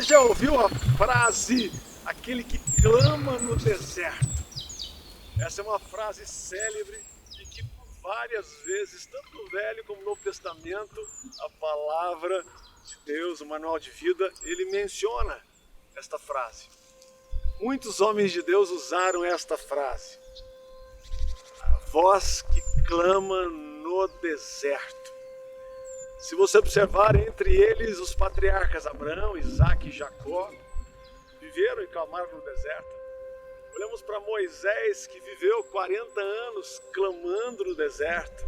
Você já ouviu a frase, aquele que clama no deserto? Essa é uma frase célebre e que por várias vezes, tanto no Velho como no Novo Testamento, a palavra de Deus, o manual de vida, ele menciona esta frase. Muitos homens de Deus usaram esta frase. A voz que clama no deserto. Se você observar, entre eles os patriarcas Abraão, Isaque e Jacó viveram e clamaram no deserto. Olhamos para Moisés, que viveu 40 anos clamando no deserto.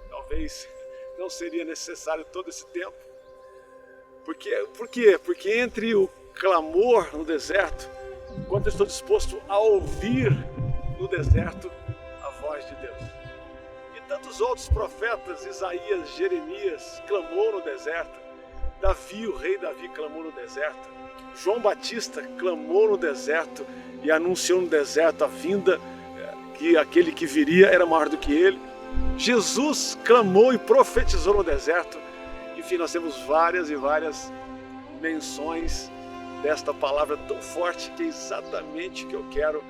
Talvez não seria necessário todo esse tempo. Por quê? Porque entre o clamor no deserto, quando eu estou disposto a ouvir no deserto a voz de Deus. E tantos outros profetas, Isaías, Jeremias, clamou no deserto. Davi, o rei Davi, clamou no deserto. João Batista clamou no deserto e anunciou no deserto a vinda, que aquele que viria era maior do que ele. Jesus clamou e profetizou no deserto. Enfim, nós temos várias e várias menções desta palavra tão forte, que é exatamente o que eu quero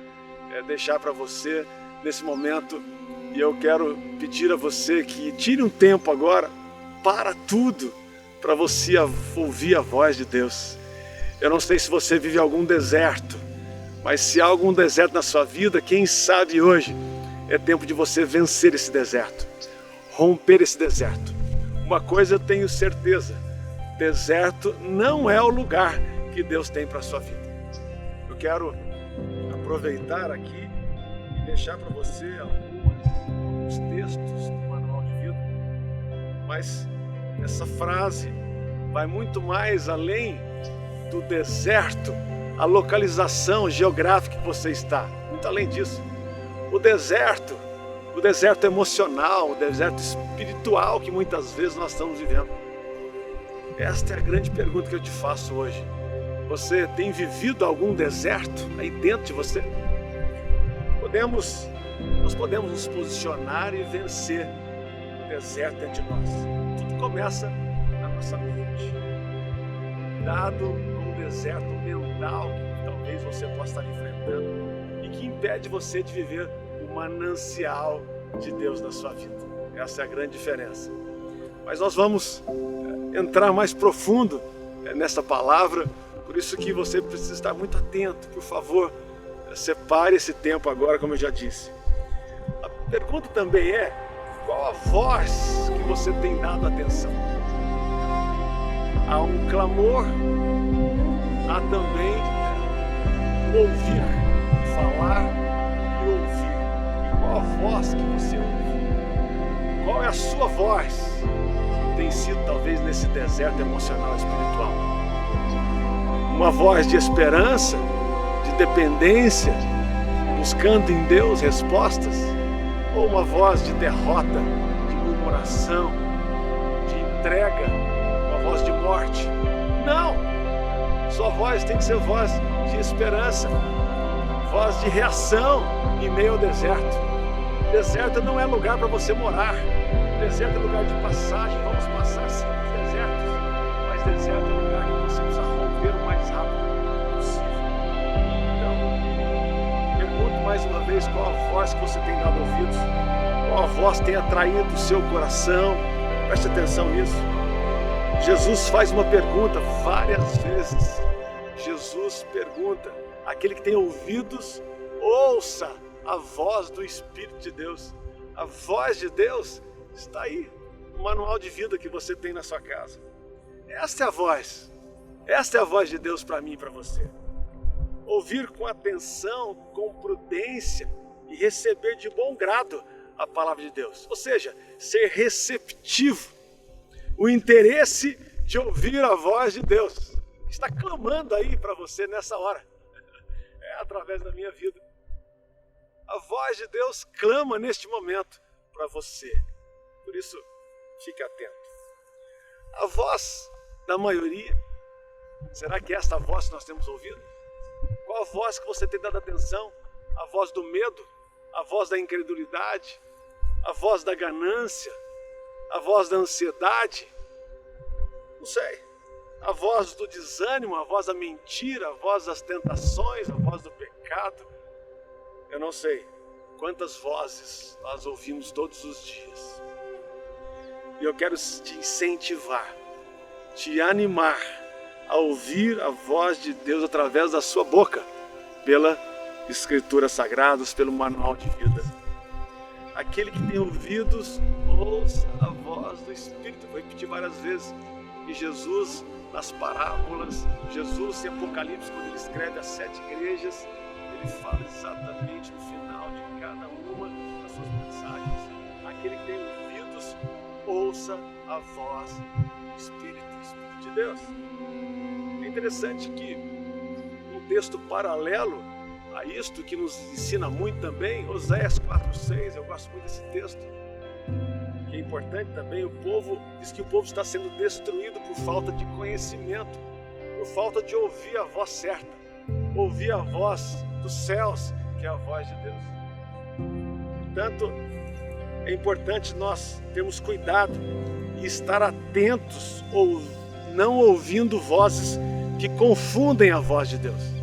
deixar para você nesse momento. E eu quero pedir a você que tire um tempo agora, para tudo, para você ouvir a voz de Deus. Eu não sei se você vive algum deserto, mas se há algum deserto na sua vida, quem sabe hoje é tempo de você vencer esse deserto, romper esse deserto. Uma coisa eu tenho certeza, deserto não é o lugar que Deus tem para a sua vida. Eu quero aproveitar aqui e deixar para você alguns textos do manual de vida, mas essa frase vai muito mais além do deserto, a localização geográfica que você está, muito além disso. O deserto emocional, o deserto espiritual que muitas vezes nós estamos vivendo. Esta é a grande pergunta que eu te faço hoje. Você tem vivido algum deserto aí dentro de você? Nós podemos nos posicionar e vencer o deserto dentro de nós. Tudo começa na nossa mente. Cuidado com o deserto mental que talvez você possa estar enfrentando e que impede você de viver o manancial de Deus na sua vida. Essa é a grande diferença. Mas nós vamos entrar mais profundo nessa palavra, por isso que você precisa estar muito atento. Por favor, separe esse tempo agora, como eu já disse. A pergunta também é, qual a voz que você tem dado atenção? Há um clamor, há também ouvir, falar e ouvir. E qual a voz que você ouve? Qual é a sua voz que tem sido talvez nesse deserto emocional e espiritual? Uma voz de esperança, de dependência, buscando em Deus respostas? Ou uma voz de derrota, de murmuração, de entrega, uma voz de morte? Não! Sua voz tem que ser voz de esperança, voz de reação em meio ao deserto. Deserto não é lugar para você morar, deserto é lugar de passagem. Vamos passar sim os desertos, mas deserto é lugar que você precisa romper o mais rápido possível. Então, pergunto mais uma vez, qual a voz que você tem dado ouvidos? Qual a voz tem atraído o seu coração? Preste atenção nisso. Jesus faz uma pergunta várias vezes. Jesus pergunta, aquele que tem ouvidos, ouça a voz do Espírito de Deus. A voz de Deus está aí, no manual de vida que você tem na sua casa. Esta é a voz de Deus para mim e para você. Ouvir com atenção, com prudência e receber de bom grado a palavra de Deus. Ou seja, ser receptivo. O interesse de ouvir a voz de Deus está clamando aí para você nessa hora. É através da minha vida. A voz de Deus clama neste momento para você. Por isso, fique atento. A voz da maioria, será que é esta voz que nós temos ouvido? Qual a voz que você tem dado atenção? A voz do medo? A voz da incredulidade? A voz da ganância? A voz da ansiedade? Não sei. a voz do desânimo, a voz da mentira, a voz das tentações, a voz do pecado. Eu não sei quantas vozes nós ouvimos todos os dias. E eu quero te incentivar, te animar a ouvir a voz de Deus através da sua boca, pela Escrituras Sagradas, pelo manual de vida. Aquele que tem ouvidos, ouça a voz do Espírito. Vou repetir várias vezes. E Jesus, nas parábolas, Jesus em Apocalipse, quando ele escreve as 7 igrejas, ele fala exatamente no final de cada uma das suas mensagens. Aquele que tem ouvidos, ouça a voz do Espírito de Deus. É interessante que um texto paralelo a isto, que nos ensina muito também, Oséias 4:6, eu gosto muito desse texto, que é importante também. O povo diz que o povo está sendo destruído por falta de conhecimento, por falta de ouvir a voz certa, ouvir a voz dos céus, que é a voz de Deus. Portanto, é importante nós termos cuidado e estar atentos, ou não ouvindo vozes que confundem a voz de Deus.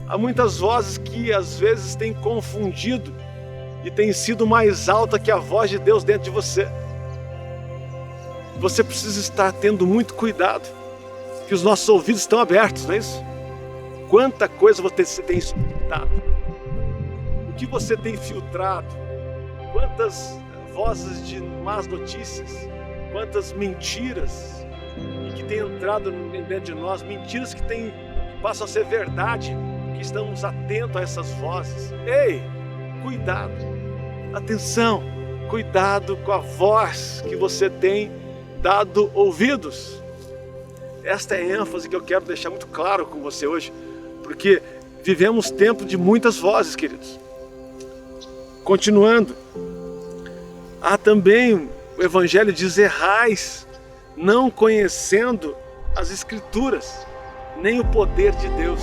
Há muitas vozes que às vezes têm confundido e têm sido mais alta que a voz de Deus dentro de você. Você precisa estar tendo muito cuidado, que os nossos ouvidos estão abertos, não é isso? Quanta coisa você tem escutado, o que você tem filtrado, quantas vozes de más notícias, quantas mentiras que têm entrado dentro de nós, mentiras que passam a ser verdade, que estamos atentos a essas vozes. Ei, cuidado, atenção, cuidado com a voz que você tem dado ouvidos. Esta é a ênfase que eu quero deixar muito claro com você hoje, porque vivemos tempo de muitas vozes, queridos. Continuando, há também o Evangelho diz: errais, não conhecendo as Escrituras, nem o poder de Deus.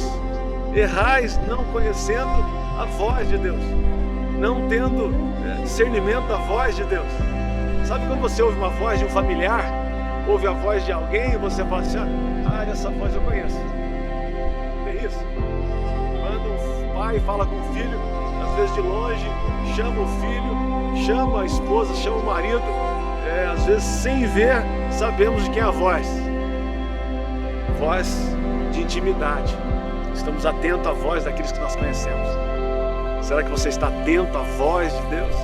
Errais não conhecendo a voz de Deus, não tendo discernimento da voz de Deus. Sabe quando você ouve uma voz de um familiar, ouve a voz de alguém e você fala assim: ah, essa voz eu conheço. É isso. Quando um pai fala com o filho, às vezes de longe, chama o filho, chama a esposa, chama o marido, às vezes sem ver, sabemos de quem é a voz. Voz de intimidade. Estamos atentos à voz daqueles que nós conhecemos. Será que você está atento à voz de Deus?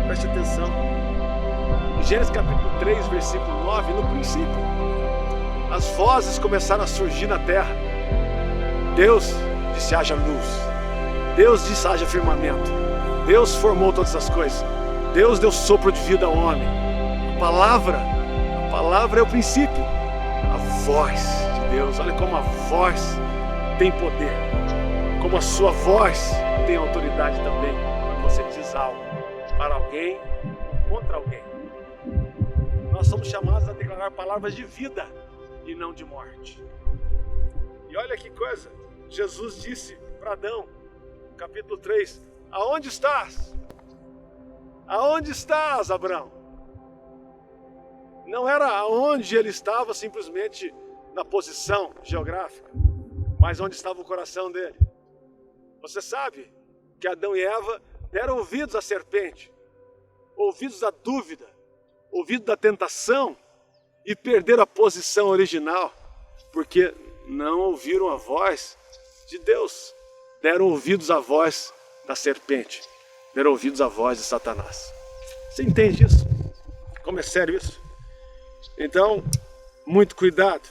Preste atenção. Em Gênesis capítulo 3, versículo 9, no princípio, as vozes começaram a surgir na terra. Deus disse: haja luz. Deus disse: haja firmamento. Deus formou todas as coisas. Deus deu sopro de vida ao homem. A palavra é o princípio. A voz de Deus. Olha como a voz tem poder, como a sua voz tem autoridade também, quando você diz algo para alguém, contra alguém. Nós somos chamados a declarar palavras de vida e não de morte. E olha que coisa, Jesus disse para Adão, capítulo 3, aonde estás? Aonde estás, Abraão? Não era aonde ele estava simplesmente na posição geográfica, mas onde estava o coração dele. Você sabe que Adão e Eva deram ouvidos à serpente, ouvidos à dúvida, ouvidos da tentação, e perderam a posição original, porque não ouviram a voz de Deus. Deram ouvidos à voz da serpente, deram ouvidos à voz de Satanás. Você entende isso? Como é sério isso? Então, muito cuidado.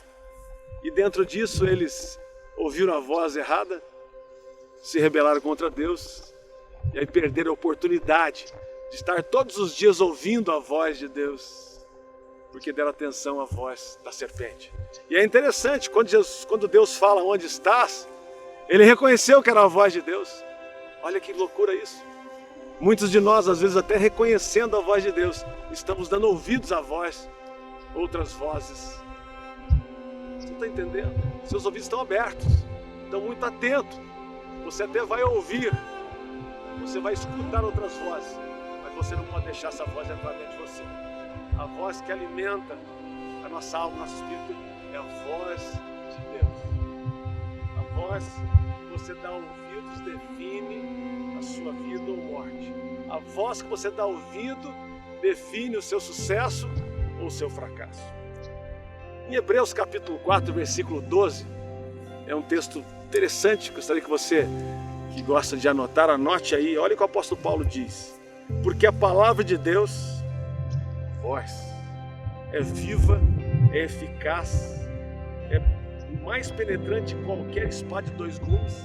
E dentro disso eles ouviram a voz errada, se rebelaram contra Deus, e aí perderam a oportunidade de estar todos os dias ouvindo a voz de Deus, porque deram atenção à voz da serpente. E é interessante, quando Deus fala onde estás, ele reconheceu que era a voz de Deus. Olha que loucura isso. Muitos de nós, às vezes até reconhecendo a voz de Deus, estamos dando ouvidos à voz, outras vozes. Você está entendendo? Seus ouvidos estão abertos, estão muito atentos. Você até vai ouvir, você vai escutar outras vozes, mas você não pode deixar essa voz entrar dentro de você. A voz que alimenta a nossa alma, nosso espírito, é a voz de Deus. A voz que você dá ouvidos define a sua vida ou morte. A voz que você dá ouvido define o seu sucesso ou o seu fracasso. Em Hebreus capítulo 4, versículo 12, é um texto interessante, gostaria que você que gosta de anotar, anote aí. Olha o que o apóstolo Paulo diz: porque a palavra de Deus, voz, é viva, é eficaz, é mais penetrante que qualquer espada de 2 gumes,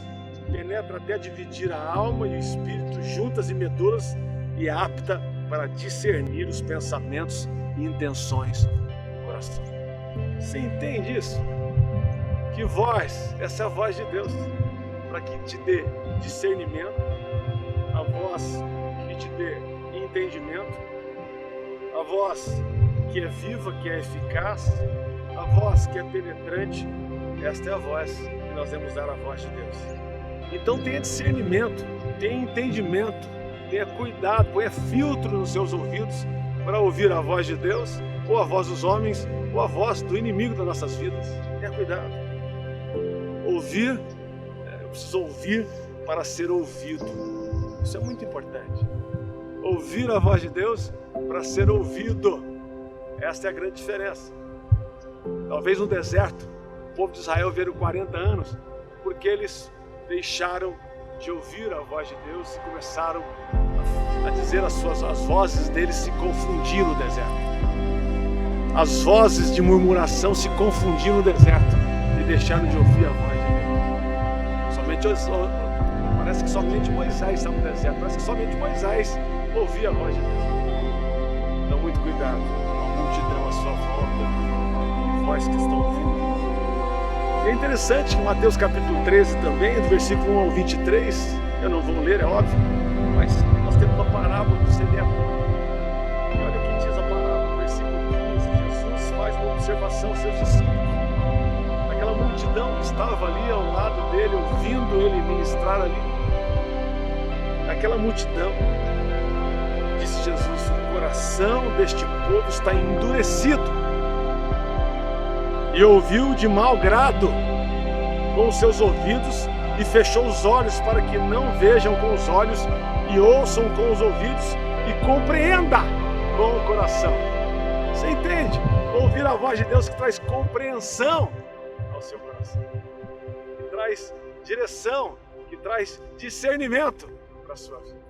penetra até dividir a alma e o espírito, juntas e medulas, e é apta para discernir os pensamentos e intenções do coração. Você entende isso? Que voz? Essa é a voz de Deus, para que te dê discernimento, a voz que te dê entendimento, a voz que é viva, que é eficaz, a voz que é penetrante. Esta é a voz que nós devemos dar, a voz de Deus. Então tenha discernimento, tenha entendimento, tenha cuidado, ponha filtro nos seus ouvidos para ouvir a voz de Deus, ou a voz dos homens, ou a voz do inimigo das nossas vidas. Tenha cuidado. Ouvir, eu preciso ouvir para ser ouvido. Isso é muito importante. Ouvir a voz de Deus para ser ouvido. Esta é a grande diferença. Talvez no deserto, o povo de Israel viveram 40 anos, porque eles deixaram de ouvir a voz de Deus e começaram a dizer as vozes deles se confundiram no deserto. As vozes de murmuração se confundiram no deserto e deixaram de ouvir a voz de Deus. Parece que somente Moisés estava no deserto, parece que somente Moisés ouvia a voz de Deus. Então muito cuidado, a multidão à sua volta e voz que estão ouvindo. E é interessante que Mateus capítulo 13 também, do versículo 1 ao 23, eu não vou ler, é óbvio, mas nós temos uma parábola do semeador. E olha o que diz a parábola, no versículo 15, Jesus faz uma observação aos seus discípulos. Aquela multidão que estava ali ao lado dele, ouvindo ele ministrar ali. Aquela multidão, disse Jesus, o coração deste povo está endurecido. E ouviu de mau grado com os seus ouvidos e fechou os olhos para que não vejam com os olhos e ouçam com os ouvidos e compreenda com o coração. Você entende? Ouvir a voz de Deus que traz compreensão ao seu coração, que traz direção, que traz discernimento para a sua vida.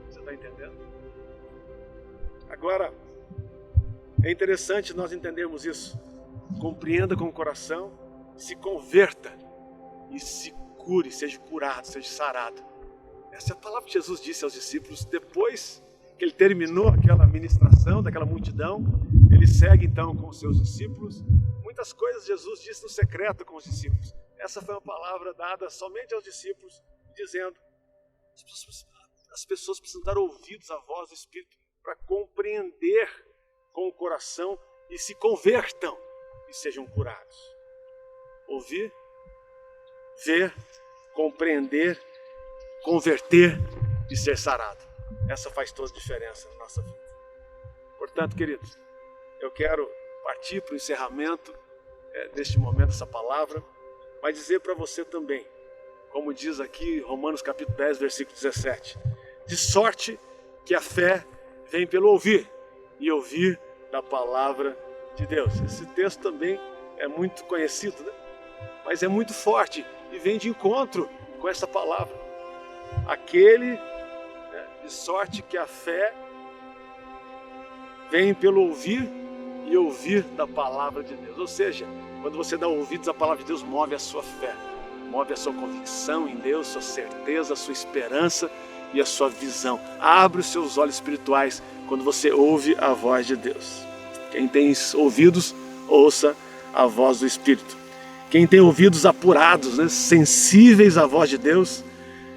Você está entendendo? Agora, é interessante nós entendermos isso. Compreenda com o coração, se converta e se cure, seja curado, seja sarado. Essa é a palavra que Jesus disse aos discípulos. Depois que ele terminou aquela ministração daquela multidão, ele segue então com os seus discípulos. Muitas coisas Jesus disse no secreto com os discípulos. Essa foi uma palavra dada somente aos discípulos, dizendo: as pessoas precisam dar ouvidos à voz do Espírito para compreender com o coração e se convertam e sejam curados. Ouvir, ver, compreender, converter e ser sarado. Essa faz toda a diferença na nossa vida. Portanto, queridos, eu quero partir para o encerramento deste momento, essa palavra, mas dizer para você também, como diz aqui Romanos capítulo 10, versículo 17, de sorte que a fé vem pelo ouvir, e ouvir da palavra de Deus. Esse texto também é muito conhecido, né? Mas é muito forte e vem de encontro com essa palavra. Aquele, de sorte que a fé vem pelo ouvir e ouvir da palavra de Deus. Ou seja, quando você dá ouvidos à palavra de Deus, move a sua fé, move a sua convicção em Deus, sua certeza, a sua esperança e a sua visão. Abre os seus olhos espirituais quando você ouve a voz de Deus. Quem tem ouvidos, ouça a voz do Espírito. Quem tem ouvidos apurados, né, sensíveis à voz de Deus,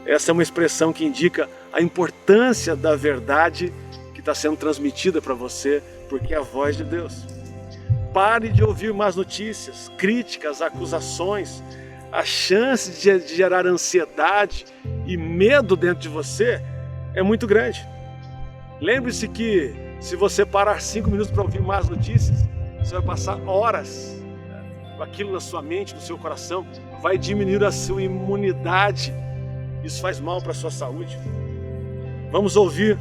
essa é uma expressão que indica a importância da verdade que está sendo transmitida para você, porque é a voz de Deus. Pare de ouvir más notícias, críticas, acusações. A chance de gerar ansiedade e medo dentro de você é muito grande. Lembre-se que se você parar 5 minutos para ouvir más notícias, você vai passar horas com aquilo na sua mente, no seu coração, vai diminuir a sua imunidade. Isso faz mal para a sua saúde. Vamos ouvir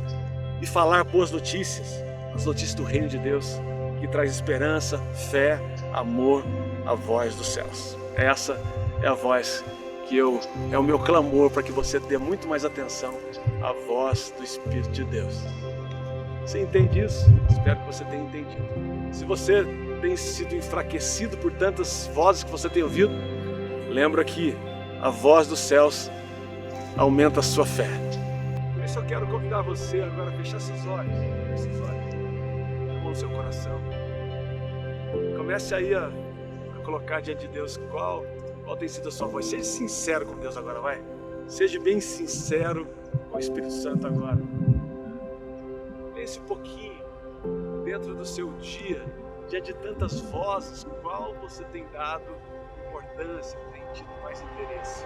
e falar boas notícias, as notícias do reino de Deus, que traz esperança, fé, amor, a voz dos céus. Essa é a voz que é o meu clamor para que você dê muito mais atenção à voz do Espírito de Deus. Você entende isso? Espero que você tenha entendido. Se você tem sido enfraquecido por tantas vozes que você tem ouvido, lembra que a voz dos céus aumenta a sua fé. Por isso eu quero convidar você agora a fechar seus olhos, com o seu coração. Comece aí a colocar diante de Deus qual tem sido a sua voz. Seja sincero com Deus agora, vai. Seja bem sincero com o Espírito Santo agora. Pense um pouquinho dentro do seu dia, diante de tantas vozes, qual você tem dado importância, tem tido mais interesse.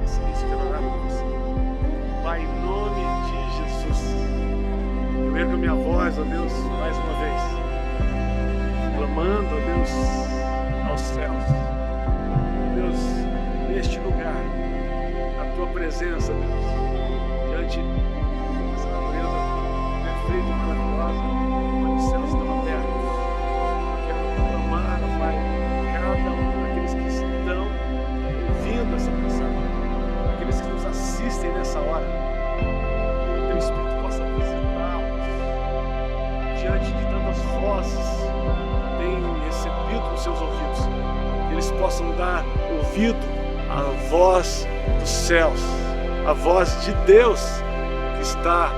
Esse início eu quero orar por você. Pai, em nome de Jesus, eu ergo minha voz, ó Deus, mais uma vez, clamando, ó Deus, aos céus. Deus, neste lugar, a tua presença, Deus, diante dessa natureza perfeita e maravilhosa, onde os céus estão abertos. Eu quero clamar, Pai, cada um daqueles que estão ouvindo essa mensagem, aqueles que nos assistem nessa hora, que o teu Espírito possa visitá-los diante de tantas vozes que têm recebido nos seus ouvidos. Eles possam dar ouvido à voz dos céus, a voz de Deus que está,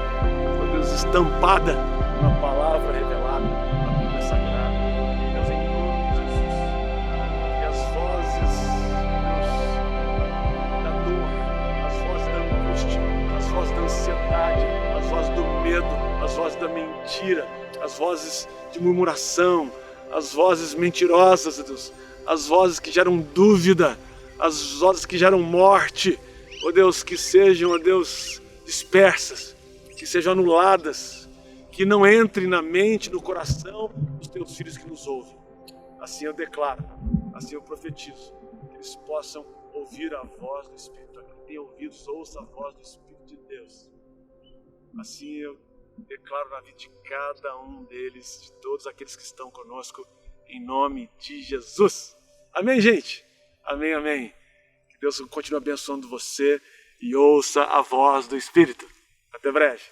ó Deus, estampada na palavra revelada, na Bíblia Sagrada. Deus, em nome de Jesus, que as vozes, Deus, da dor, as vozes da angústia, as vozes da ansiedade, as vozes do medo, as vozes da mentira, as vozes de murmuração, as vozes mentirosas, Deus, as vozes que geram dúvida, as vozes que geram morte, ó Deus, que sejam, ó Deus, dispersas, que sejam anuladas, que não entrem na mente, no coração dos teus filhos que nos ouvem. Assim eu declaro, assim eu profetizo, que eles possam ouvir a voz do Espírito. Quem tem ouvidos, ouça a voz do Espírito de Deus. Assim eu declaro na vida de cada um deles, de todos aqueles que estão conosco, em nome de Jesus. Amém, gente? Amém, amém. Que Deus continue abençoando você e ouça a voz do Espírito. Até breve.